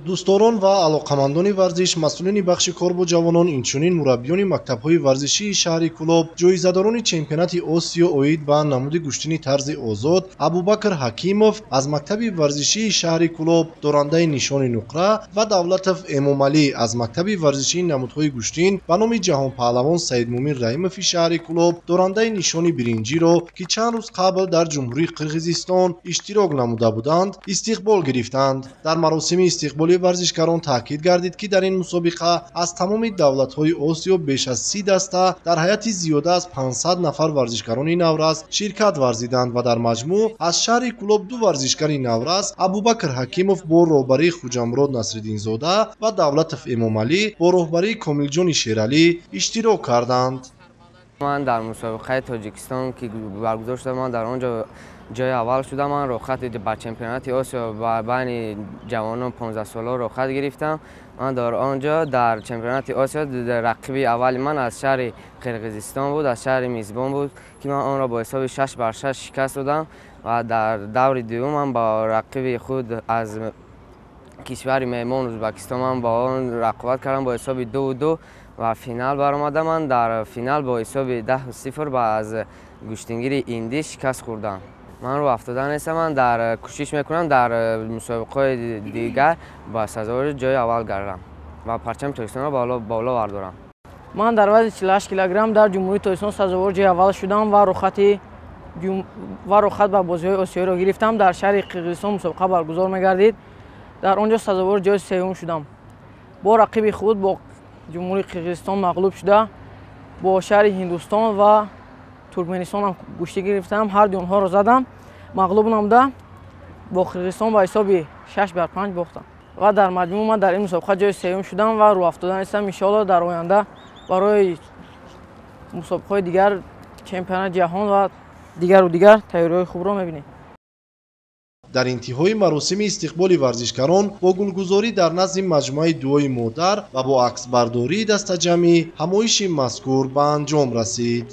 дӯстдорон ва алоқамандони варзиш, масъулини бахши кор бо ҷавонон, инчунин мураббиёни мактабҳои варзишии шаҳри Кӯлоб, ҷоизадорони чемпионати Осиё оид ба намуди куштини тарзи озод Абубакр Ҳакимов аз мактаби варзишии шаҳри Кӯлоб, дорандаи нишони нуқра, ва Давлатов Эмомалӣ аз мактаби варзишии намудҳои куштин ба номи ҷаҳонпаҳлавон Саидмӯмин Раимови шаҳри Кӯлоб дорандаи нишони биринҷиро, ки чанд рӯз қабл дар ҷумҳурии Қирғизистон иштирок намуда буданд, истиқбол гирифтанд. Дар маросими истиқболи варзишгарон таъкид гардид, ки дар ин мусобиқа аз тамоми давлатҳои Осиё беш аз 30 даста дар ҳайати зиёда аз 500 нафар варзишгарони наврас ширкат варзиданд ва дар маҷмӯъ аз шаҳри Кӯлоб ду варзишгари наврас Абубакр Ҳакимов бо роҳбарии Хуҷамурод Насриддинзода ва Давлатов Эмомалӣ бо роҳбарии Комилҷони Шералӣ иштирок карданд. من در مسابقه تاجیکستان که برگزار شد، من در آنجا جای اول شدم. من رخصت بر چمپیونات آسیا و بین جوانان 15 ساله رخصت گرفتم. من در آنجا در چمپیونات آسیا رقیب اول من از شهر قرقیزستان بود، از شهر میزبان بود که من آن را با حساب 6-6 شکست دادم و در دور دوم من با رقیب خود از کشور مهمان ازبکستان من با آن رقابت کردم با حساب 2-2 و فینال برآمدم. من در فینال با حساب 10-0 با از گوشتنگیر ایندی شکست خوردم. من رو افتادن نیستم. من در کوشش میکنم در مسابقه دیگر با سزاوار جای اول گردم و پرچم تاجیکستان را بالا بردارم. من در وزن 48 کیلوگرم در جمهوری تاجیکستان سزاوار جای اول شدم و رخصت به بازی‌های آسیایی را گرفتم. در شهر قرقیزستان مسابقه برگزار می‌گردید. در آنجا سزاوار جای سوم شدم. با رقیب خود با جمهوری قرقیزستان مغلوب شده، با شهر هندوستان و ترکمنستان هم کشتی گرفتم. هر دو آنها را زدم، مغلوب نموده با قرقیزستان با حساب 6-5 باختم و در مجموع من در این مسابقه جای سوم شدم و رو افتادن هستم. ان شاءالله در آینده برای مسابقه دیگر چمپیونات جهان و دیگر تیاری‌های خوب را می‌بینیم. дар интиҳои маросими истиқболи варзишгарон бо гулгузорӣ дар назди маҷмӯаи дуои модар ва бо аксбардории дастаҷамъӣ ҳамоиши мазкур ба анҷом расид.